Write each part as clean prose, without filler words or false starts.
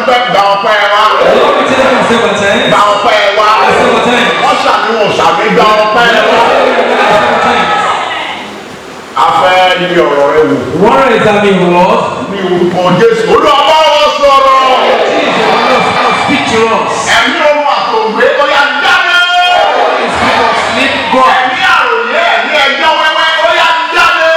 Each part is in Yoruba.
pẹ́ gba ọpẹ́ wa. Gba ọpẹ́ wa. Wọ́n ṣàníwọ̀n ṣàmì gba ọpẹ́ wa. A fẹ́ yí ọ̀rọ̀ rẹ wò. Wọ́n rẹ̀ examine your Lord. Ní orúkọ Jésù. Olúwa wọ́n sọ̀rọ̀. Speak to us. Ẹ̀mí ohun àtògbé ó yá jáde. Spirit of sleep, God. Ẹ̀mí àròyé ẹ̀mí ẹjọ́ wẹ́wẹ́ ó yá jáde.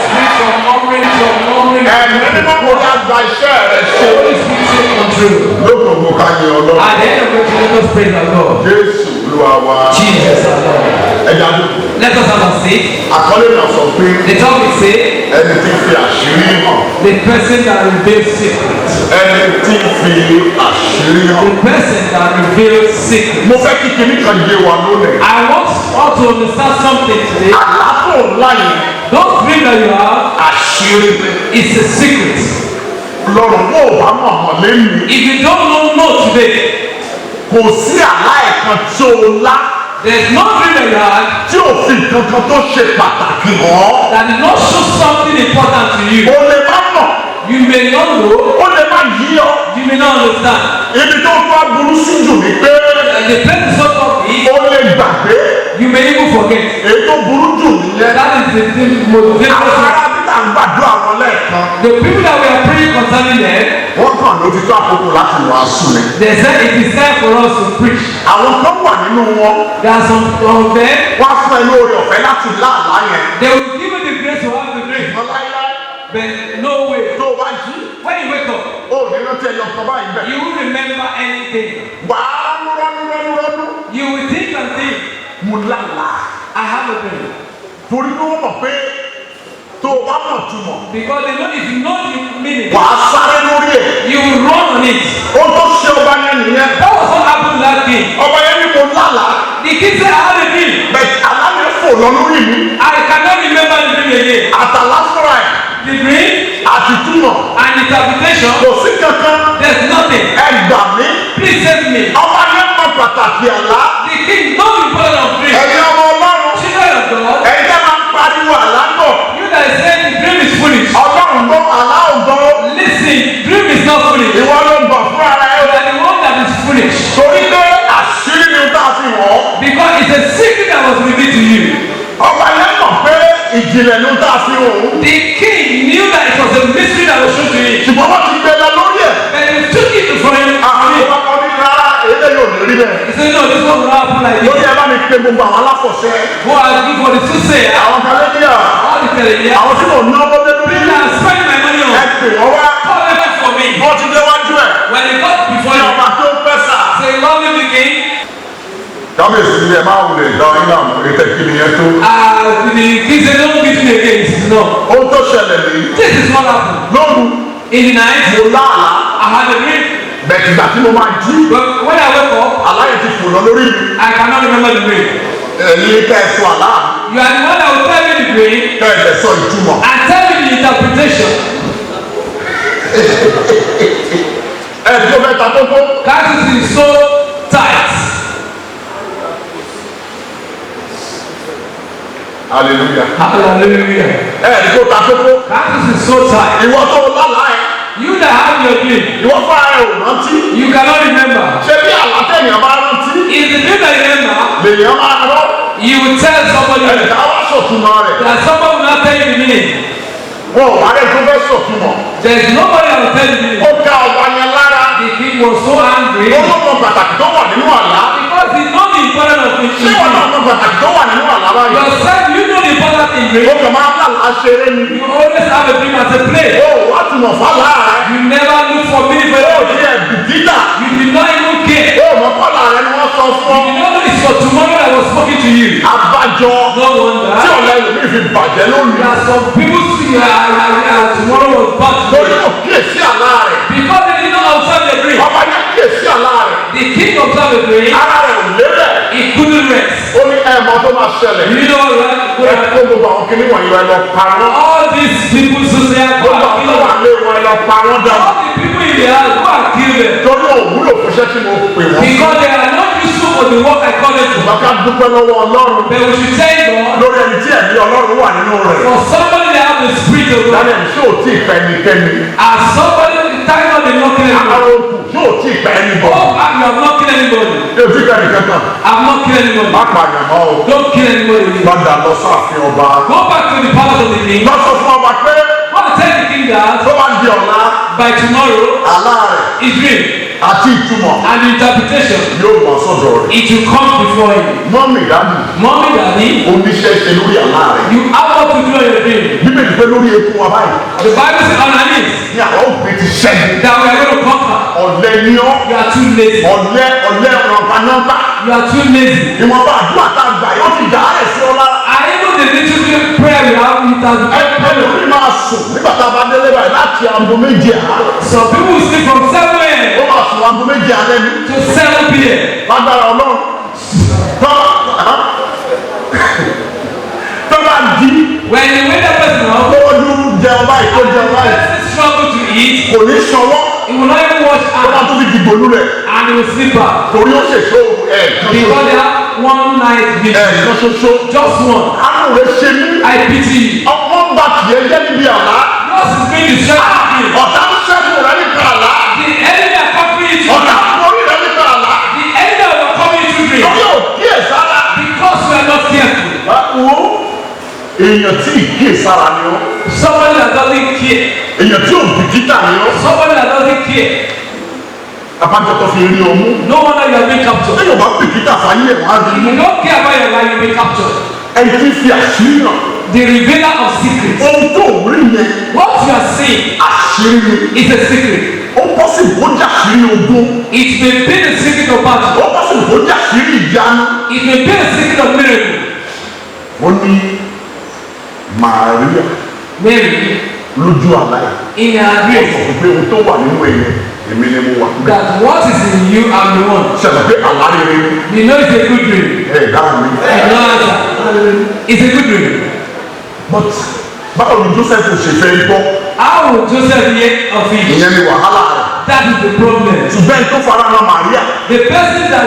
Spirit of murmuring to murmuring. Ẹ̀mí nínú kò yá gba iṣẹ́ rẹ̀ ṣe. Holy Spirit take control. Lókòókò ká yẹ Ọlọ́run. At the end of it, let us praise our God. Jésù Olúwa wa. Jesus our Lord. Ẹja dùn. Let us have a seat. Àkọlé náà sọ pé The topic say, ẹni tí fi àṣírí hàn. the person that reveals secrets. Ẹni tí fi àṣírí hàn. The person that reveals secrets. Mo fẹ́ kí kinní kan yé wa lónìí. I want us to understand something today. Àlàfo ńlá yìí Those dreams that you have àṣírí ni. is a secret. Lọ́rùn bó o bá mọ̀ mọ̀ lẹ́nu. If you don't know today, Kò sí àlá ẹ̀kan tí o lá there's no dream that you had tí òfin kankan tó ṣe pàtàkì hàn. that did not show something important to you. O lè má mọ̀, You may not know, o lè má yí ọ. you may not understand. Ibi tó fà burú sí jù ní pé And the place is so tough is, o lè gbàgbé. you may even forget. Èyí tó burú jù nìyẹn. That is the most dangerous Àwọn thing. ará bí tà ń gbàdúrà wọn lẹ́ẹ̀kan. The people that we are praying concerning them, Wọ́n kàn ló ti tó àkókò láti wàásù ni. they said it is time for us to preach. Àwọn kan wà nínú wọn. There are some of them, Wọ́n á fún ẹ lóore ọ̀fẹ́ láti lá àlá yẹn. they will give you the grace to have the dream, Ìmọ̀ láíláí but no way. tó o bá jí. When you wake up, O ò ní rántí ẹyọ kan báyìí bẹ̀. you will remember anything. Wàá rọ́nú. You will think and think, Mo lálàá. I have a dream. Torí pé wọ́n mọ̀ pé tó o bá mọ̀ túmọ̀. Because they know if you know the meaning, Wàá sáré lórí ẹ̀. you will run on it. Ó tó ṣe ọba yẹn nìyẹn. That was what happened to that king. Ọba yẹn ní mo lálàá. The king said, I have a dream. Bẹ̀ẹ̀ alámi fò lọ lórí mi. I cannot remember the dream again. Àtàlá fúnra ẹ̀. The dream Àti túmọ̀. and interpretation, Kò sí kankan. there's nothing. Ẹ gbà mí. Please save me. Ọba yẹn mọ pàtàkì àlá. The king knows the importance of dream. Ẹ̀yin ọmọ Ọlọ́run. Children of God, Ẹ̀yin tẹ́ máa ń pariwo àlá bọ̀. you that say the dream is foolish. Ọlọ́run gbọ́ àlá ògbọ́n. Listen, dream is not foolish. Ìwọ ló ń bọ̀ fún ara ẹ. You are the one that is foolish. Torí pé àṣírí ni tá a fi wọ̀. Because it's a secret that was revealed to you. Ọba yẹn mọ̀ pé ìjìnlẹ̀ ló tá a fi wọ̀. The king knew that it was a mystery that was shown to him. Ṣùgbọ́n wọ́n ti gbé lọ lórí ẹ̀. And he took it for him. Àwọn ọmọ mi rárá eléyìí ò ní rí bẹ́ẹ̀. He said, no, this one will happen like Lórí this. ẹ bá mi pe gbogbo àwọn aláfọ̀ṣẹ́. Go and give for the soothsayer. Àwọn kan lébíyà. All the telling Àwọn tí mò ń ná lóde lórí. people that spend my money Ẹ on. pè wọ́n wá. Call them for me. Wọ́n ti déwájú ẹ̀. When they got before Ní you, ọba tó fẹ́ sà. say, love me, king. Kábíyèsí ni ẹ máa wulẹ̀ dán iná mọ̀ ètò ìkíni yẹn tó. The king said, don't beat me again. He said, no. Ohun tó ṣẹlẹ̀ nìyí. This is what happened. Lóru, In the night, mo láàlá. I had a dream. Bẹ̀tìgbà tí mo máa jí. But when I wake up, Aláyẹ̀ ti fò lọ lórí mi. I cannot remember the dream. Ẹ̀yin kẹ́ ẹ sọ àlá. You are the one that will tell me the dream Kẹ́ ẹ tẹ̀ sọ ìtumọ̀. and tell me the interpretation. Ẹ tí o fẹ́ ta kókó. That is so tight. Hallelujah. Hallelujah. Ẹ tí o ta kókó. That is so tight. Ìwọ tó lálàá ẹ̀. You that have your dream, Ìwọ fúnra ẹ̀ ò rántí. you cannot remember. Ṣé bí àlátẹ̀yìn bá rántí? If the dream that you remember, Lèèyàn máa rọ́. you will tell somebody Ẹnìkan á wá sọ̀túnmọ́ rẹ̀. that someone will not tell you the meaning. Wọn ò wá rẹ̀ tó fẹ́ sọ̀túnmọ̀. There is nobody that will tell you the meaning. Ó ká ọba yẹn lára. The king was so angry Olóòmọ pàtàkì tó wà nínú àlá. because he know the importance of it. Ṣé wọn náà mọ pàtàkì tó wà nínú àlá báyìí? Yourself, you know the importance in Ó dream. kàn máa ń lálàá ṣeré ni. You always have a dream as a play. Ó wá túmọ̀ fálá rẹ̀. You never look for meaning for Ó your di dream. ẹ̀ bìkítà. You did not even care. Ó mọ̀ fálá rẹ̀ ni wọ́n sọ fún You ọ. know it's for tomorrow that was spoken to you. Abájọ No wonder. tí ọ̀la ẹlòmíì fi bàjẹ́ lónìí. There are some people see tomorrow was bad Torí today. kò kíyèsí àlá rẹ̀. Because they did not observe the dream. Ọba yẹn kíyèsí àlá rẹ̀. The king observed the dream. Ara rẹ̀ ò lélẹ̀. He couldn't rest. Ó ní ẹ̀mọ́ tó máa ṣẹlẹ̀. You know Ẹ what? kó gbogbo àwọn kìnnì wọ̀nyí ẹ lọ pa wọ́n. All these people who say, go Gbogbo and àwọn kill tó wà them. lé wọn ẹ lọ pa wọ́n dànù. All the people in the house, go and kill them. Torí òwúlò fún iṣẹ́ tí mo pè wọ́n. Because they are not useful for the work I call them to. Bàbá dúpẹ́ lọ́wọ́ Ọlọ́run But we should thank God lórí ẹni tí ẹ̀mí Ọlọ́run wà nínú rẹ̀. for somebody that have the spirit of God. Daniel ṣé ò tí ì fẹ́ ẹnikẹ́ni. As somebody thank God they not kill anybody. Àròkù yóò tí pẹ́ anybody. Oh, you have not killed anybody. Yóò tí pẹ́ nìkan kan. I have not killed anybody. Má pààyàn mọ́ o. Don't kill anybody. Gbọ́dọ̀ lọ sáàfin ọba. Go back to the palace of the king. Lọ sọ fún ọba pé. Go and tell the king that Tó bá di ọ̀la. by tomorrow, Àlá rẹ̀. his dream Àti ìtumọ̀. and the interpretation, Yóò wá sọ́dọ̀ rẹ̀. it will come before him. Mọ́mì dáàbì. Mommy, daddy, Oníṣẹ́ ṣe lórí àlá rẹ̀. you have what to do on your dream. Bíbélì pé lórí eku wa báyìí. The Bible says on our knees Ní àwọn òbí ti ṣẹ́gun. that we are going to conquer. Ọ̀lẹ ni ọ́. You are too lazy. Ọ̀lẹ ọ̀rọ̀pánọ́pá. You are too lazy. Ìwọ̀nba àdúrà tá a gbà yóò fi dà á rẹ̀ sí ọ lára. I even the little prayer we have it has Ẹlòmíì máa sùn nígbà tá a bá délé báyìí láti aago méje àárọ̀. some people will sleep from 7 Ó a.m. máa sùn aago méje alẹ́ ní. to 7 p.m. Lágbára Ọlọ́run. Tọ́lá di When you wake that person up, lọ́wọ́dún jẹun báyìí tó jẹun the báyìí. person struggle to eat, Kò ní sanwó. he will not even wash Ó máa hands tó fi dìbò lulẹ̀. and he will sleep out. Torí ó ṣèṣó ẹ̀ẹ̀kan Because they ṣoṣo. have one night vision. Ẹ̀ẹ̀kan ṣoṣo. Just one. Àánú rẹ̀ ṣe mí. I pity you. Ọmọ ń bá tiẹ̀ jẹ́ níbi àlá. Yours is being distracted. Ọ̀tá ń ṣẹ́gun rẹ̀ nípa àlá. The enemy are copying you. Ọ̀tá ń borí rẹ̀ nípa àlá. The enemy are coming to dream. Lórí òkè sára. Because we are not careful. Wo èèyàn tí ìké sára ni ó. Somebody that doesn't care. Èèyàn tí ò bìkítà ni ó. Somebody that doesn't care. Abájọ tó fi rí ọmú. No wonder you are being captured. Téèyàn bá bìkítà fáyé ẹ̀ wá rí If mú. you don't care about your life, you'll be captured. Ẹni tí fi àṣírí hàn. The revealer of secrets. Ohun tó rí yẹn What you are seeing àṣírí ni. is a secret. Ó bọ́sì kó jà àṣírí ogún. It may be the secret of battle. Ó bọ́sì kó jà àṣírí ìyanu. It may be the secret of miracle. Wọ́n ní Màríà Mary, lójú àlá yìí. in her Wọ́n dream, sọ pé ohun tó wà nínú ẹ̀yẹ èmi ni mo wà. that what is in you, I'm the one. Ṣẹ̀dá pé àlá rere ni. You know it's a good dream. Ẹ̀ dáhùn mi. You know answer. It's a good dream. But báwo ni Joseph ṣe fẹ́ gbọ́? How will Joseph hear of it? Ìyẹn ni wàhálà rẹ̀. That is the problem. Ṣùgbọ́n tó fara hàn Màríà. The person that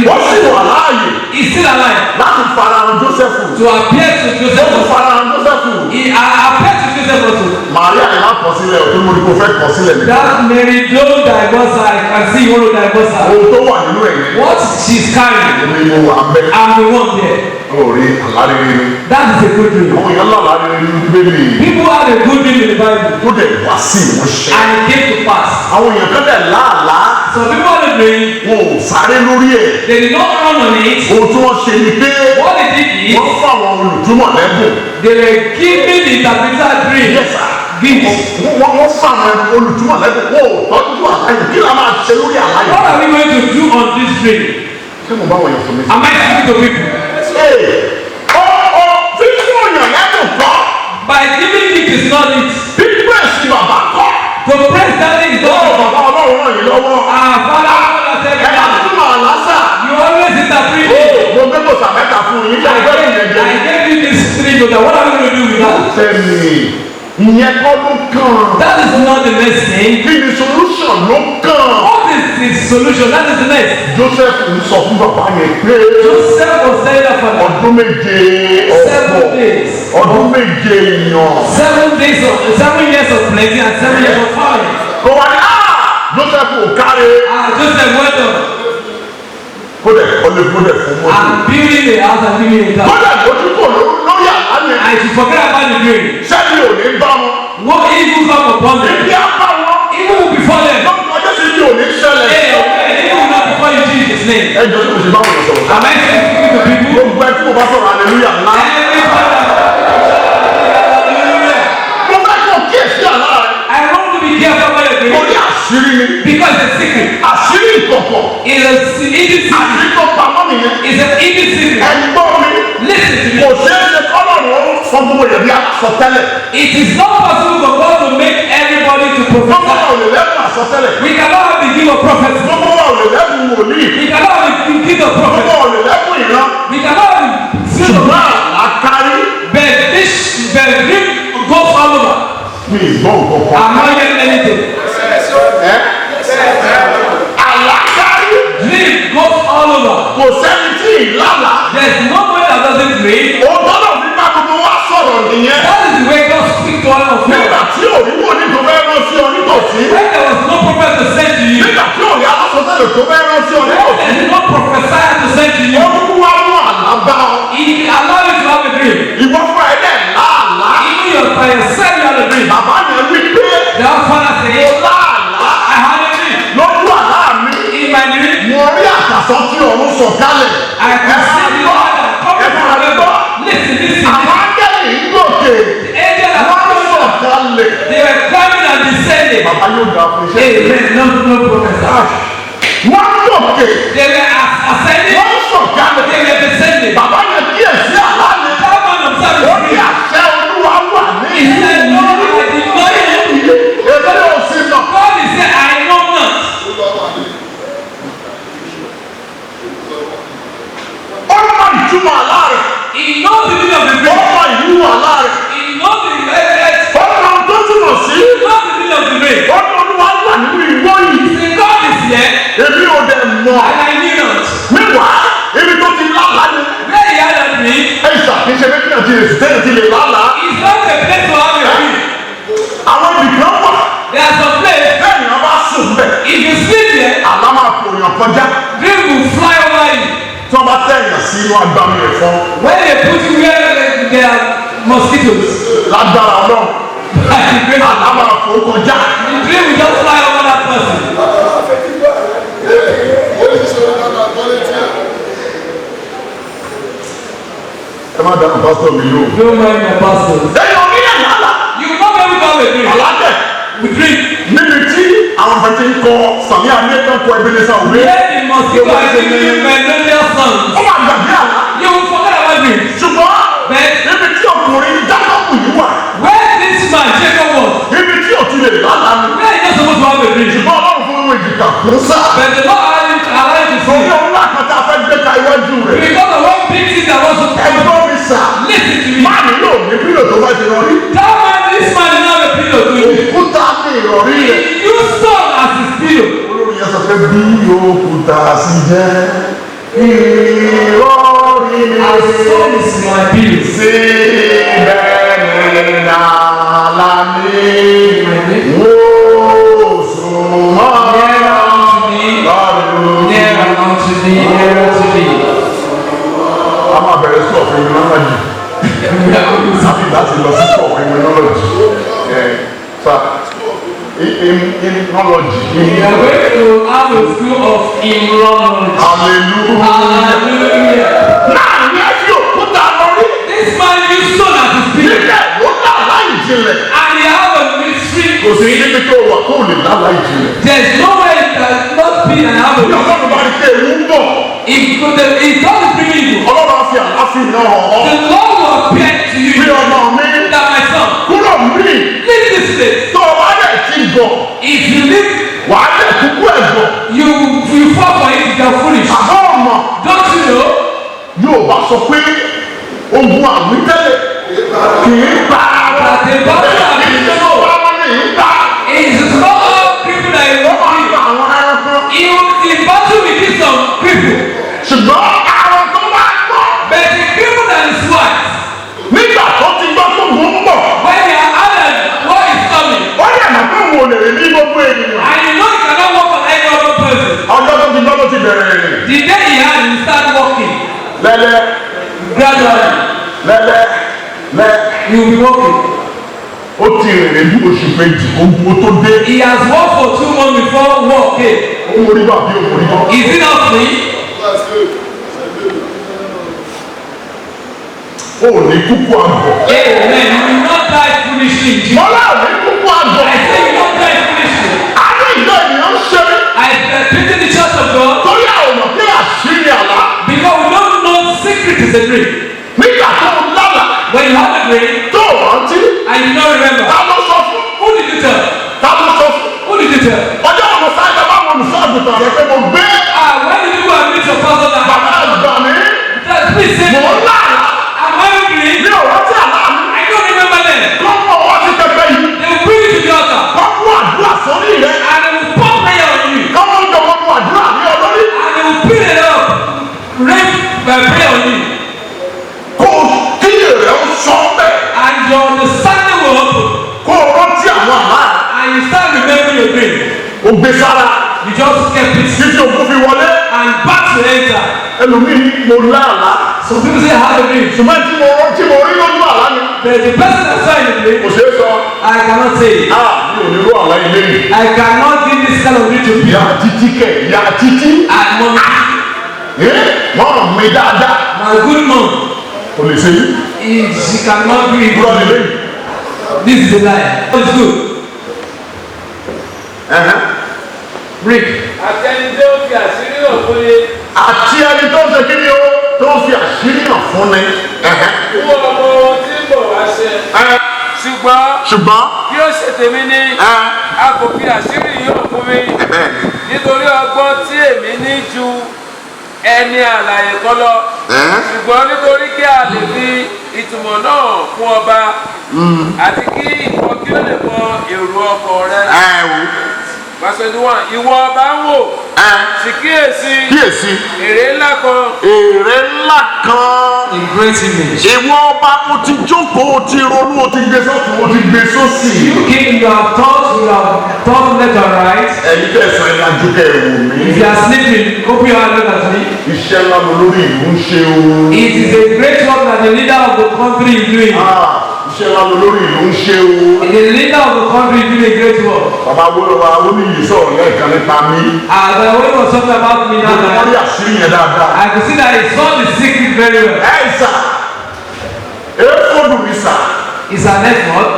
Wọ́n sì wà láàyè is still alive láti fara hàn Joseph. to appear to Ó Joseph. tún fara hàn Joseph. He appeared to Joseph also. Màríà ni má kọ sílẹ̀ òtún mo ní kó fẹ́ kọ sílẹ̀ nìkan. That Mary don't divorce her. I can see you want to divorce her. Ohun tó wà nínú ẹ̀yẹ. What she's carrying, Èmi mo wà bẹ́ẹ̀. I'm the one there. Ó rí àlá rere ni. That is a good dream. Àwọn èèyàn lálàá rere ní Bíbélì. People had a good dream in the Bible Tó dẹ̀ wá sí ìmúṣẹ. and it came to pass. Àwọn èèyàn kan dẹ̀ láàlá. Some people had a dream, Wọn ò sáré lórí ẹ̀. they did not run on it. Ohun tí wọ́n ṣe ni pé What they did is wọ́n fún àwọn olùtúmọ̀ lẹ́bùn. they were giving the interpreter dream. Yes, sir. Gifts. Wọ́n fún àwọn olùtúmọ̀ lẹ́bùn. Wọ́n ò tọ́jú àlàyé. Kí la máa ṣe lórí àlàyé? What are we going to do on this dream? Ṣé mo bá wọn yàn sọ mi? Am I speaking to people? Fífún òyàn lẹ́bùn kọ́. By giving gift is not it. Fífún ẹ̀sìn bàbá kọ́. To praise that is Ó not it. bàbá Ọlọ́run ràn yín lọ́wọ́. Our Father has said Ẹ̀ka that. túmọ̀ àlásà. You always interpret Ó it. mo gbé kò sàmẹ́ta fún yín. Ṣé ìgbẹ́ ìyẹn jẹ? I gave you this three notes. What are we going to do with that? Sẹ́ni ìyẹn kọ́ ló kàn. That is not the next thing. Kí ni solution ló kàn? What is the solution? That is the next. Joseph ń sọ fún bàbá yẹn pé Joseph was telling the father, ọdún méje 7 days. ọdún méje èèyàn. 7 years of plenty and 7 years of famine. Kò wá ní Joseph ò káre. Joseph went on. Kó dẹ̀ fún mọ́tò. I'm building a house and giving a Kó car. dẹ̀ lójú kò lórí àlàyé. I should forget about the dream. Sẹ́ni ò ní bá wọn. What evil come upon them? Ibi á bá wọn. Evil will befall them. Lọ́kùnrin ọjọ́ sí ibi ò ní ṣẹlẹ̀. Hey, evil will not befall you in Jesus' name. Ẹ jọ sí mo ṣe bá wọn sọ̀rọ̀. Am I speaking to people? Gbogbo ẹ tí mo bá sọ̀rọ̀ hallelujah ńlá. Every father. Hallelujah. Mo fẹ́ kó kíyèsí àlá rẹ̀. I want to be careful about your dream. Torí àṣírí ni. Because the secret Àṣírí ìkọ̀kọ̀. is a hidden secret. Àṣírí tó pamọ́ nìyẹn. It's a hidden secret. Ẹni gbọ́ mi. Listen to me. Kò ṣeé ṣe kọ́lọ́run ó sọ gbogbo èèyàn bí àsọtẹ́lẹ̀. It is not possible for God to make everybody to Gbogbo wa prophesy. ò lè lẹ́kùn àsọtẹ́lẹ̀. We cannot have the gift of prophecy. Gbogbo wa ò lè lẹ́kùn wòlíì. We cannot have the gift of Gbogbo prophecy. wa ò lè lẹ́kùn ìran. We cannot have the spirit of Ṣùgbọ́n àkárí but dream goes all over. mi ìgbọ́ nǹkan kan. I'm not hearing anything. Àlákárí Dream goes all over. kò sẹ́ni tí ìlànà. There's nobody that doesn't dream. Ó gbọ́dọ̀ fi bá gbogbo wa sọ̀rọ̀ nìyẹn. That is the way God speaks to all of us. Nígbà tí òríwó ní tó fẹ́ rán sí ọ nítòsí. When sọ̀kalẹ̀. I can see the order coming from heaven. Listen. Àwọn áńgẹ́lì ń gòkè. The angels are Wọ́n coming up. sọ̀kalẹ̀. They were coming and descending. Bàbá yóò dà fún iṣẹ́. Amen. No professor. Wọ́n gòkè. They were ascending. Wọ́n sọ̀kalẹ̀. They were descending. Bàbá yẹn kíyèsí àlá ni. That man himself Ó is ní free. àṣẹ Olúwa wà ní He said, no, I did not know. Èmi ò sí lọ. God is saying, I know not. Ó mọ ìtumọ̀ àlá rẹ̀. He knows the meaning of the Ó dream. mọ ìlú àlá rẹ̀. He knows the evidence. Ó mọ ohun tó túmọ̀ sí. He knows the meaning of the dream. Ó ní Olúwa wà nínú ìwọ yìí. He said, God is here, Èmi ò dẹ̀ mọ̀. and I knew not. Níwàá ibi tó ti lálàá ni. Where he had a dream Ẹ ṣàkíyèsí pé kí àti èsì tẹ́lẹ̀ ti lè lálàá. is not a place to have a dream. Àwọn ibìkan wà. There are some place, Bẹ́ẹ̀ ni wọ́n bá sùn bẹ̀. if you sleep there, Àlá máa fò yàn kọjá. dream will fly over you. Tí wọ́n bá tẹ̀yàn sí inú agbami ẹ̀fọn. When they put you where there are mosquitoes, Lágbára Ọlọ́run. by the grace of Àlá máa fò kọjá. the dream will just fly over that person. Ẹ má dáhùn pásítọ̀ mi lò. Don't mind my pastors. Ẹ̀yin ò ní ẹ̀yà àlá. You will not be able to have a dream. Àlá tẹ̀. We dream. Níbi tí àwọn fẹ́ ti ń kọ Sàmí Adékan kọ Ebenezer òwe. Where the mosquito are giving melodious songs. Ó máa gbàgbé àlá. You will forget about dreams. Ṣùgbọ́n But níbi tí ọkùnrin Jákọ́bù yìí wà. where this man Jacob was, Níbi tí ò ti lè lálàá ni. where he not supposed to have a dream. Ṣùgbọ́n Ọlọ́run fún ìwé ìjìká kò sá. But the Lord allowed him to Torí see. ohun lákàtà fẹ́ gbé ka iwájú rẹ̀. Because of one big thing that was to come. Ẹgbọ́n mi sà. Listen to me. Máàmì yóò ní pílò tó bá ti rọrí. That man, this man is not a pillow to you. Òkúta ní ìrọ̀rí rẹ̀. He used stone as his pillow. Olórí yẹn sọ pé bí òkúta sì jẹ́ ìrọ̀rí As stone is my pillow. síbẹ̀ ní nàlá ní wò sùnmọ́ lọ́rùn. Nearer unto thee, nearer to thee. A máa bẹ̀rẹ̀ sí ọ̀fìn ìmúnájì. Àbí láti lọ sí ọ̀fìn ìmúnájì. Sá ìmúnájì. We are going to have a school of immunology. Hallelujah. Hallelujah. Láàrin ẹ̀fí òkúta lórí. This man used stone as his pillow. Níbẹ̀ ó dá láì jinlẹ̀. And he have a mystery. Kò sí níbi tó wà kó lè dá láì jinlẹ̀. There is no way you cannot be and have a Bí ọlọ́run bá rí pé ewu ń bọ̀, If God is bringing you, ọlọ́run á fi àláfíà náà hàn ọ́. the Lord will appear to you. Bí ọmọ mi That my son, kúrò mí leave this place. tó o bá dẹ̀ ti bọ̀, If you leave, wàá dẹ̀ kúkú ẹ̀ bọ̀. you fall for it. You are foolish. Àbọ̀ ọmọ Don't you know yóò bá sọ pé ogun àwítẹ́lẹ̀ kì í pa ara. that the battle of Kì í the ṣe soul tó bá ní ìgbà. is not all people that you Ó máa ń will gba àwọn ẹranko. be. In battle with this some people, Ṣùgbọ́n àwọn tó bá gbọ́ but the people that is wise, nígbà tó ti gbọ́ tó gùn ń bọ̀. when they are alert, what is coming, Ó yẹ mọ̀ pé wò lè rí ní gbogbo ènìyàn. and you know you cannot walk on any other person. Ọjọ́ tó ti gbọ́ ló ti bẹ̀rẹ̀ rìn. The day he had, you start walking Lẹ́lẹ́ gradually. lẹ́. You will be walking. Ó ti rìn ní oṣù méjì ogun tó dé. He has walked for 2 months before war came. Ó mórí bá bí ó mórí bá. Is it not free? Ó ní kúkú àbọ̀. Amen. You will not die foolishly. in Jesus. Mọ́lá ò ní kúkú àbọ̀. I say you will not die foolishly. Àánú ìjọ ènìyàn ń ṣe mí. I pity the church of God Torí àwọn ọ̀nà pé àṣírí àlá. because we don't know secret is a dream. Nígbà tó ń lálà When you have a dream tó rántí. and you don't remember, Ta ló sọ fún? who did you tell? Ta ló sọ fún? Who did you tell? Ọjọ́ àwọn sáyẹ́dá bá wọn olùsọ́ àgùntàn rẹ̀ pé mo gbé When did you go and meet your pastor that bàbá àgbà mi. please say, Mò ń lálà. I'm hungry. Mi ò rántí àlá mi. I don't remember them. Kọ́ mọ̀ wá sí pẹpẹ yìí. They will bring you to the altar Kọ́ mú àdúrà sórí rẹ̀. and they will pour prayer on you Kọ́ mú ìjọba mú àdúrà ní ọlọ́rí. and they will build it up, rain by prayer on you, Kó o kíyè rẹ̀ ó sọ bẹ́ẹ̀. and your understanding will open Kó o rántí àwọn àlá rẹ̀. and you start remembering your dream. O gbé sára. You just kept it Títí òkú fi wọlé. and back to enter. Ẹlòmíì mo lá àlá. Some people say I have a dream, Ṣùgbọ́n tí mo rí lójú àlá mi. but the person that saw in the dream, Kò ṣeé sọ. I cannot say it. Mi ò ní rú àlá ilé yìí. I cannot give this kind of dream to Ìyá people. títí kẹ̀, ìyá títí. And mommy, Mọ́mọ́ mi dáadáa. My good mom. O lè ṣe yìí. She cannot do it. Kúrò nílé. This is a lie. It's good. Break. Àtẹni tó fi àṣírí hàn fún ni. Àti ẹni tó ń ṣe kí ni o tó ń fi àṣírí hàn fún ni. Fún ọmọ ohun tí ń bọ̀ wá ṣe. Ṣùgbọ́n bí ó ṣe tèmi ní a kò fi àṣírí yìí hàn fún mi nítorí ọgbọ́n tí èmi ní ju ẹni àlàyé kan lọ ṣùgbọ́n nítorí kí a lè fi ìtumọ̀ náà fún ọba àti kí ìwọ kí ó lè mọ èrò ọkàn rẹ. Verse 21 ìwọ ọba ń wò sì kíyèsí èrè ńlá kan. A great image. Ìwọ ọba o ti jókòó o ti ronú o ti gbé sọ́tún o ti gbé sósì. You king, you have thought left and right. Ẹ̀yin tẹ̀sán ẹ̀ máa jókè ẹ̀wò mi. If you are sleeping, open your eyes, look at me. Iṣẹ́ ńlá ló lórí ìlú ń ṣe o. It is a great work that the leader of the country is doing. Iṣẹ́ ńlá ló lórí ìlú ń ṣe o. The leader of the country is doing a great work. Bàbá wúlò wa ó ní yìí sọ̀rọ̀ lẹ́ẹ̀kan nípa mi. The way was talking about me now. Wọ́n rí àṣírí yẹn dáadáa. I could see that he saw the secret very well. Sà, éfòdù mi sà. It's an effort.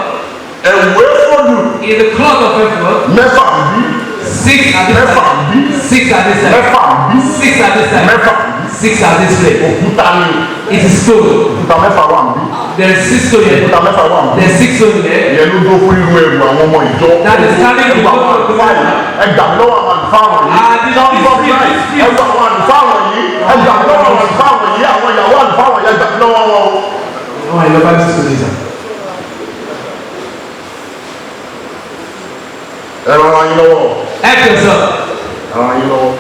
Ẹ̀wù éfòdù. In the cloth of effort. Mẹ́fà ń bí. 6 at this Mẹ́fà ń bí. time. 6 at this time. Mẹ́fà ń bí. 6 at this time. Mẹ́fà ń bí. 6 at this place. Òkúta ni. It is stone. Òkúta mẹ́fà wà ń bí. There is 6 stone here. Òkúta mẹ́fà wà ń bí. There is 6 stone here. Ìyẹn ló dó fún irú ẹrù àwọn ọmọ ìjọ. That is carrying the Ẹgbà àwọn word of the àlùfáà yìí. Ẹgbà lọ́wọ́ àwọn àlùfáà wọ̀nyí. Ẹgbà àwọn àlùfáà wọ̀nyí. Ẹgbà lọ́wọ́ àwọn àlùfáà wọ̀nyí. Àwọn ìyàwó àlùfáà wọ̀nyí ẹgbà lọ́wọ́ wọn. Oh, I love this story. Ẹ ràn wá yín lọ́wọ́. Help yourself. Ẹ ràn wá yín lọ́wọ́.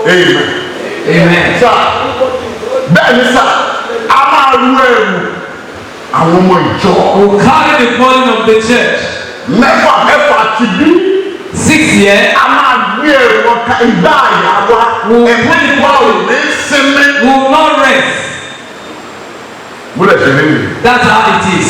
Amen. Amen. Sà, bẹ́ẹ̀ ni sà, a máa ru ẹrù àwọn ọmọ ìjọ. We'll carry the burden of the church. Mẹ́fà ti bí. 6 here. A máa gbé ẹrù ọ̀ka ìgbà àyà wa. Ẹ̀mí ìwà ò ní sinmi. We will not rest. Múlẹ̀ ṣe nínú. That's how it is.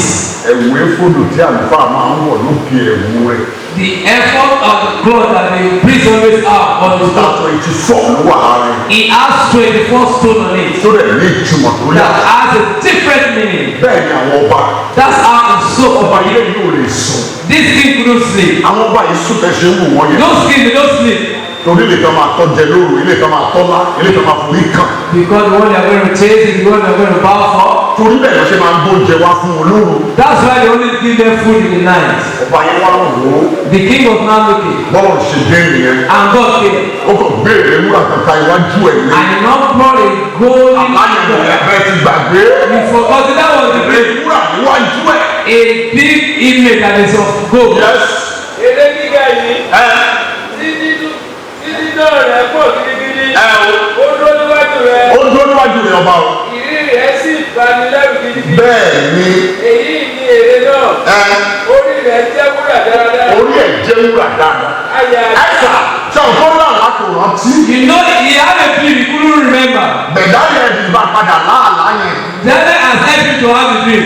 Ẹ̀wù éfòdù tí àlùfáà máa ń wọ̀ lókè ẹ̀wù rẹ̀. The effort of the cloth that the priest always have on his back. Ìtàkùn ìtì sọ̀rọ̀ ló wà á rẹ̀. He has 24 stone on it. Tó rẹ̀ ní ìtumọ̀ tó That yà. has a different meaning. Bẹ́ẹ̀ ni àwọn ọba. That's how it's so Ọba over ilé here. yóò lè sùn. This king couldn't sleep. Àwọn ọba yìí sùn bẹ́ẹ̀ ṣe ń wù wọ́n yẹn. Those kings, they don't sleep. Torí ilé kan máa tọ́jẹ lóru, ilé kan máa tọ́lá, ilé kan máa forí kàn. Because the one they are going to chase is the one they are going to bow for. Torí bẹ́ẹ̀ ló ṣe máa ń gbóúnjẹ wá fún wọn lóru. That's why they only give them food in the night. Ọba yẹn wá lọ́wọ́ wò ó. The king was now looking. Bọ́lá ṣe dé nìyẹn. And God came. Ó kàn béèrè ewúrà kankan iwájú ẹ̀ ní. And he now brought a golden Aláyẹ̀wò ẹ̀bẹ̀ ti gbàgbé. You forgot that was the great. Ewúrà níwájú ẹ̀. A big image that is of gold. Yes. Eré gíga yìí dídán rẹ̀ pọ̀ gidigidi. Ó dúró níwájú rẹ̀. Ó dúró níwájú rẹ̀ ọba o. Ìrírí rẹ̀ sì bani lẹ́rù gidigidi. Bẹ́ẹ̀ ni. Èyí ni èrè náà. Orí rẹ̀ jẹ́ wúrà dáradára. Orí ẹ̀ jẹ́ wúrà dáadáa. Ẹ̀sà ṣe ọ̀gbọ́n náà láti rántí. You know he had a dream he couldn't remember. Bẹ̀dá yẹn ti bá padà láàlá yẹn. David has helped him to have a dream.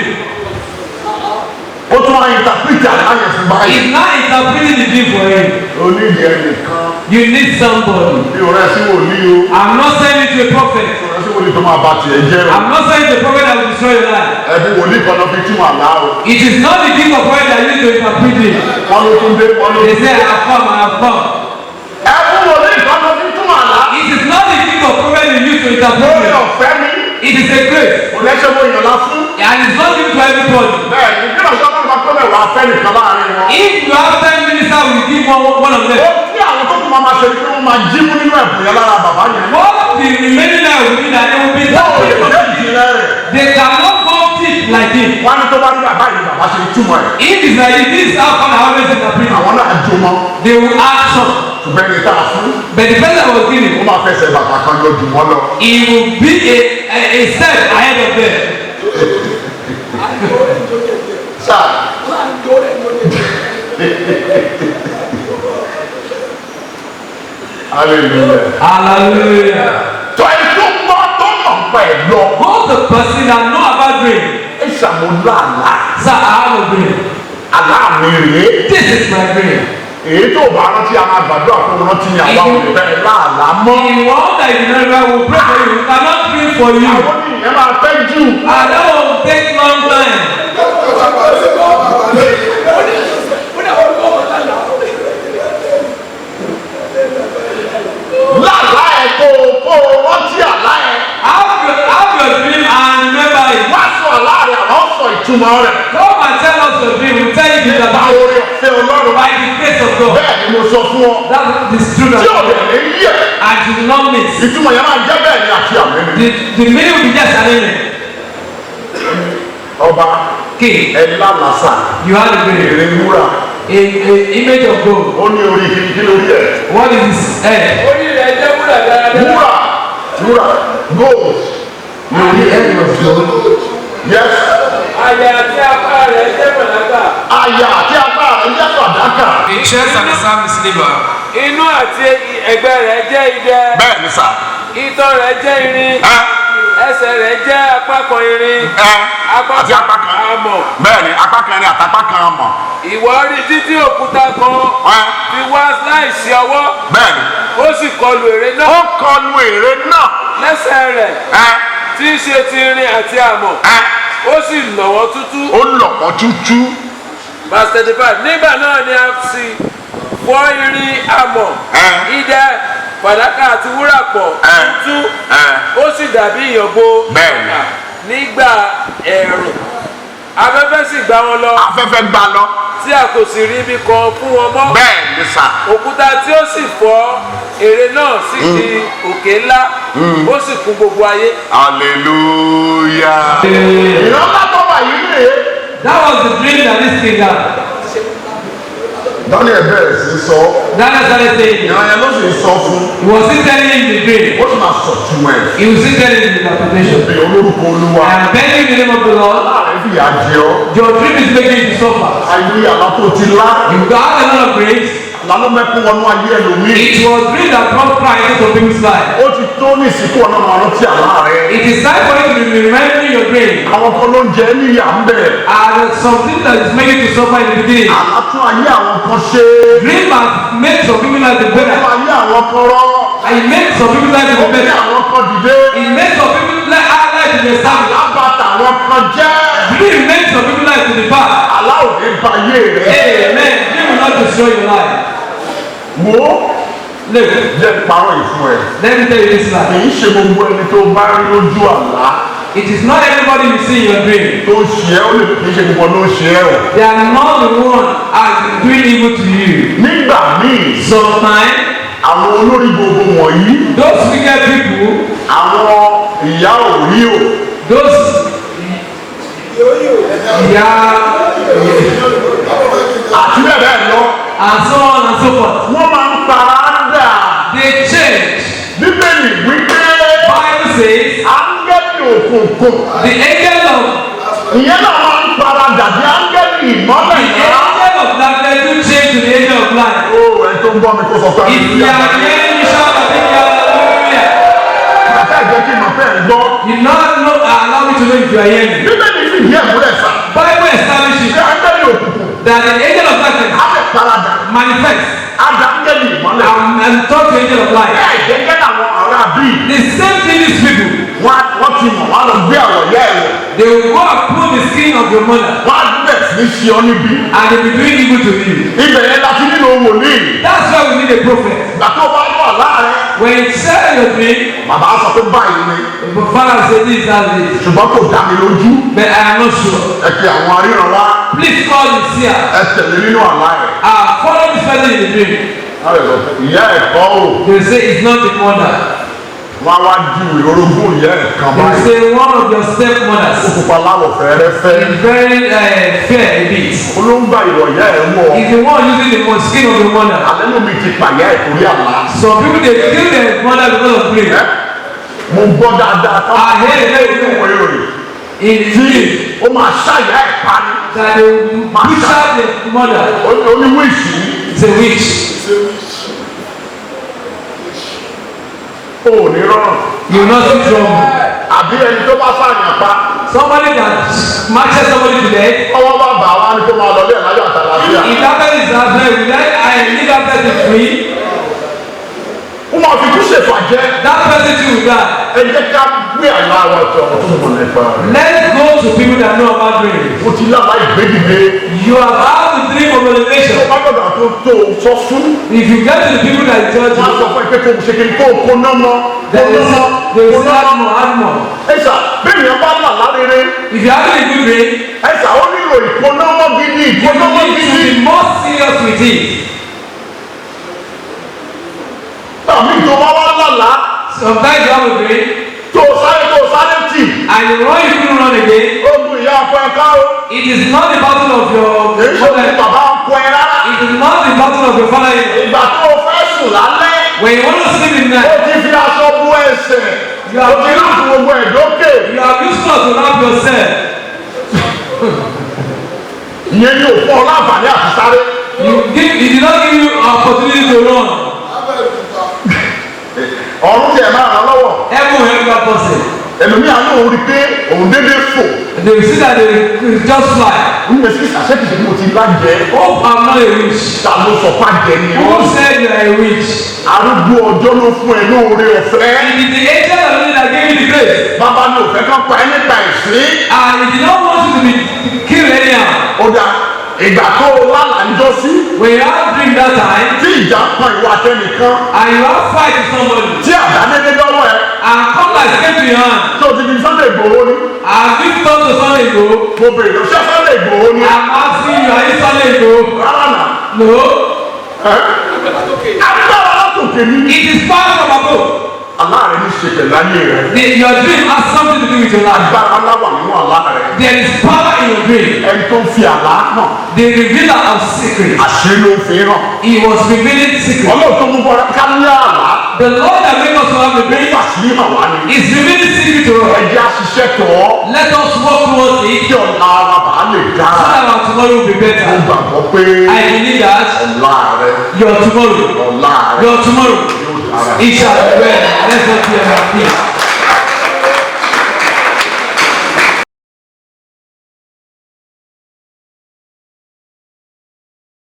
Ó tún wá ìtàpìtì àlá yẹn fún báyìí. He's now interpreting the dream for him. Onídìí ẹnìkan. You need somebody. Bí o rẹ̀ sí wòlíì o. I'm not saying it to a prophet. Bí o rẹ̀ sí wòlíì tó máa bá tiẹ̀ jẹ́ o. I'm not saying the prophet that will destroy your life. Ẹbí wòlíì kan lọ fi túmọ̀ àlá o. It is not the king of prophet that you need to interpret it. Wọ́n ló tún dé wọ́n ló They tún say dé. I have come, I have come. Ẹbí wòlíì kan lọ fi túmọ̀ àlá. It is not the king of prophet you need to interpret Lórí it. ọ̀fẹ́ mi. It is a grace. Kò lẹ́sẹ̀ mo yàn lá fún. And it's not given to everybody. Bẹ́ẹ̀ni bí ọ̀sán náà bá pẹ́ mẹ́wàá fẹ́ nìkan láàrin wọn. If you have 10 ministers, we give one of them. Ó tí àwọn tó tún máa ṣe pé wọ́n máa jí mú nínú ẹ̀bùn yẹn lára bàbá yẹn. What the remaining now will be that they will be Wọ́n ò lè that dé ìjìnlẹ̀ rẹ̀. they cannot go deep like him. Wọ́n á ní tó bá ní bàbá yìí bàbá ṣe túmọ̀ ẹ̀. If it's like this is how come I always interpret it. Àwọn náà jó mọ́. They will ask some. Ṣùgbọ́n ẹni tá a fún. But the person that was Ó giving, máa fẹsẹ̀ bàtà kan lọ jù wọ́n lọ. he will be a step ahead of them. Sáà. Hallelujah. Hallelujah. Tọ́ ẹ tó gbọ́ tó mọ̀ pẹ̀ lọ. Go the person that know about dream. Ẹ ṣàmúlò àlá. Sir, I have a dream. Àlá mi rèé. This is my dream. èyí tó bá rántí a máa gbàdúrà fún un rántí ni àwa ò bẹ̀rẹ̀ láàlá mọ́. The one that you never will pray for you cannot pray for you. àwọn ènìyàn máa fẹ́ jù. And that will take long time. láàlá ẹ̀ kó rántí àlá ẹ̀. Have your dream and remember it. wá sọ àlá rẹ̀ àwọn sọ ìtumọ̀ rẹ̀. Come and tell us your dream. We'll tell you the báwo about ni ọ̀fẹ́ ọlọ́run. by the grace of God. bẹ́ẹ̀ ni mo sọ fún ọ. That is true. tí ò lè ní yẹ. And you do not miss. ìtumọ̀ yẹn máa jẹ́ bẹ́ẹ̀ ni àti àmì mi. The meaning will be just an enemy. ọba King, ẹni lálàsà you have a dream. èrè wúrà A image of gold. ó ní orí kìkì lórí ẹ̀. What is his head? orí rẹ̀ jẹ́ wúrà dáradára. wúrà gold ní And orí the ẹ̀. head was gold. yes àyà àti apá rẹ̀ jẹ́ fàdákà. àyà àti apá rẹ̀ jẹ́ fàdákà. The chest and the arm is silver. inú àti ẹ̀gbẹ́ rẹ̀ jẹ́ idẹ. bẹ́ẹ̀ ni sà. ìtọ́ rẹ̀ jẹ́ irin. ẹsẹ̀ rẹ̀ jẹ́ apá kan irin. àti apá kan amọ̀. bẹ́ẹ̀ ni apá kan ni àtàpá kan mọ̀. ìwọ rí títí òkúta kan fi wá láìsí ọwọ́. bẹ́ẹ̀ ni ó sì kọlu ère náà. ó kọlu ère náà. lẹ́sẹ̀ rẹ̀ tí í ṣe ti irin àti amọ̀. ó sì lọ̀wọ́ tútú. ó lọ̀pọ̀ tútú. verse 35 nígbà náà ni a sì fọ́ irin amọ̀ idẹ fàdákà àti wúrà pọ̀ tútú. ó sì dàbí ìyàngbò bẹ́ẹ̀ni nígbà ẹ̀rùn. afẹ́fẹ́ sì gbá wọn lọ. afẹ́fẹ́ gbá lọ. tí a kò sì rí ibi kan fún wọn mọ́. bẹ́ẹ̀ni sà. òkúta tí ó sì fọ́ ère náà sì di òkè ńlá. ó sì kún gbogbo ayé. hallelujah. ìrọ́lá tó wà yìí rèé. That was the dream that this king had. Daniel bẹ̀rẹ̀ sí sọ. Daniel started saying, ìran yẹn ló sì sọ fún. he was still telling him the dream. ó sì máa sọ tún ẹ̀. He was still telling him the interpretation. bí olórúkọ olúwa. I am begging the name of the Lord. láàrin fìyà jẹ ọ́. Your dream is making you to suffer. ayé àlá tó ti lá. You got a lot of grace. lálọ́ mẹ́kún wọnú ayé ẹlòmíì. It was dream that brought Christ into people's life. ó ti tó ní ìsìnkú ọ̀nà máa rántí àlá rẹ. It is time for you to be remembering your dream. àwọn kan ló ń jẹ ní ìyà ń bẹ̀. And something that is making you to suffer in the beginning. àlá tún ayé àwọn kan ṣe. Dream has made some people like the tún better. ayé àwọn kan rọ́. And it made some people like ó the ní better. àwọn kan dìde. It made some people like to the establishment. lábàtà àwọn kan jẹ́. Dream made some people like to the past. àlá ò ní ba ayé rẹ. Amen. Dream will not destroy your life. wo Look, jẹ́ parọ́ ìfún ẹ. let me tell you this kì life. í ṣe gbogbo ẹni tó bá rí lójú àlá It is not everybody you see in your dream. tó ń ṣe ẹ́ ó lè kì í ṣe gbogbo ló ń ṣe ẹ́ o. They are not the one as doing evil to you. nígbà míì Sometimes àwọn olórí gbogbo wọ̀nyí those wicked people, àwọn ìyá òrí o those àti bẹ́ẹ̀ bẹ́ẹ̀ lọ and so on and so forth, wọ́n máa ń para dà. they change. bíbélì wípé Bible says áńgẹ́lì òkùnkùn the angel of ìyẹn náà máa ń para dà bí áńgẹ́lì ìmọ́lẹ̀ the náà. angel of darkness do change to the angel of light. ó ẹ tó ń gbọ́ mi kó sọ pé If you are hearing me shout a big hallelujah. bàtà ìjẹ́ kí n máa fẹ́ gbọ́. You not know, allow me to know if you are hearing me. bíbélì sì yẹ múlẹ̀ sá. Bible establishes ṣé áńgẹ́lì òkùnkùn that the angel of darkness á lè para dà. manifests á dà áńgẹ́lì ìmọ́lẹ̀. and talk to the angel of light. bẹ́ẹ̀ gẹ́gẹ́ làwọn ará bíi The same thing these people, wọ́n ti mọ̀ wọ́n lọ gbé àwọ̀ yẹ́ ẹ̀wọ̀. they will go and pull the skin of your mother wọ́n á bẹ̀ sí ṣe ọ́ níbi. and they will be doing evil to you. ibẹ̀ yẹn láti nínú wòlíì. That's why we need a prophet. ìgbà tó bá wà láàrin. When you share your dream, bàbá sọ pé báyìí ni. the father will say this and this, ṣùgbọ́n kò dá mi lójú. but I am not sure. ẹ pe àwọn aríran wá. Please call the seer. ẹ tẹ̀lé nínú àlá ẹ̀. Follow this person in the dream. ìyá ẹ̀ kọ́ o. They will say it's not the mother. wọ́n á wá ju orogún ìyá ẹ̀ kan They will báyìí. say one of your stepmothers ó pupa láwọ̀ fẹ́rẹ́fẹ́. is very fair a bit. olóńgbà ìwọ̀ ìyá ẹ̀ wọ̀. Is the one using the skin of the mother. àlẹ́nu mi ti pàyà ẹ̀ torí àlá. Some people they kill their mother because of dream. mo gbọ́ dáadáa tán. I heard it very ìwé well. ìròyìn. In the dream ó máa ṣàyà ẹ̀ pa ni. that they will push out the mother. oníwèsì. It's a witch. o ò ní rọrùn. You will not see trouble. àbí ẹni tó bá fààyàn pa. Somebody that matches somebody to death ọwọ́ bá bà wá ní kó máa lọ lẹ́ẹ̀ láyọ̀ àtàlà. lálàáfíà. If that person is out there, will I leave that person free? Ó máa fi kú ṣèfàjẹ́. That person too will die. Ẹ jẹ́ ká gbé àlá wa jọ ọ̀tún mọ̀ nípa rẹ̀. Let's go to people that know about dreams. Mo ti lábàá ìgbédìde. You are about to dream of elevation. Ó bá gbọ́dọ̀ tó sọ fún. If you get to the people that judge Wọ́n á sọ you, fún ẹ pé kò ṣe kí n kó náà mọ́. they will say add more. Ẹ sà bẹ́ẹ̀ ni ẹ bá là lárere. If you have a good dream, Ẹ sà ó nílò ìkónáwọ́ gidi you ìkónáwọ́ need to gidi. be more serious with it. Tàbí tó bá wá lálàá. Sometimes you have a dream Tó sáré tì. and you run, you couldn't run again. Ogun ìyá ọkọ ẹ ká o. It is not the battle of your Kì í ṣe ogun father. bàbá ọkọ ẹ rárá. It is not the battle of your father. Ìgbà tó o fẹ́ sùn lálẹ́. When you want to sleep in Ó night, ti fi aṣọ bú ẹsẹ̀. Ó ti rí gbogbo ẹ̀ lókè. you are useless to wrap yourself. Ìyẹn ni òfin ọlá àǹfààní àti sáré. It did not give you an opportunity to run. Ọ̀run tiẹ̀ máa ràn lọ́wọ́. Heaven will help that person. Ẹlòmíà náà rí pé òun dédé fò. They will see that they will just fly. Ń gbé sí àṣẹ́kìtì mo ti bá jẹ. Hope I'm not a witch. Ta ló sọ fún àjẹ ni Who ọ́? said you are a witch? Arúgbó ọjọ́ ló fún ẹ lóore ọ̀fẹ́. It is the angel of God that gave you the grace. Bàbá mi ò fẹ́ kán pa ẹ́ nípa ẹ̀sìn. And he did not want you to be killed anyhow. Ó dà ìgbà tó o lálàá ń jọ sí. When you have dream that time, Tí ìjà ń kan ìwà àtẹnìkan. and you have fight with somebody, Tí àdánedé lọ́wọ́ ẹ. and come like came to your hand, Tí o ti di Sunday Ìgbòho ni. and this talk to Sunday ago, Mo bèrè lọ ṣé Sunday Ìgbòho ni. I'm asking you, are you Sunday ago? Rárá nà. No. Agbára látòkè ní. It is far from above. Aláàrẹ ní ṣe pẹ̀lú ayé rẹ. Your dream has something to do with your life. Agbára ńlá wà nínú àlá rẹ. There is power in your dream. Ẹni tó ń fi àlá hàn. The revealer of secrets. Àṣírí ló ń fi hàn. He was revealing secrets. Ọlọ́run tó mú bọ́ra ká ní àlá. The Lord that made us to have a Bí dream àṣírí hàn wá ni. is revealing secret to us. Ẹjẹ́ àṣìṣe tọ̀ ọ́. Let us walk towards it Kí ọ̀la ara bàá lè so dára. that our tomorrow will be Mo better. gbàgbọ́ pé I believe that ọ̀la rẹ. your tomorrow, Ọ̀la rẹ your tomorrow, yóò dára. it shall be well. Let's not fear about peace.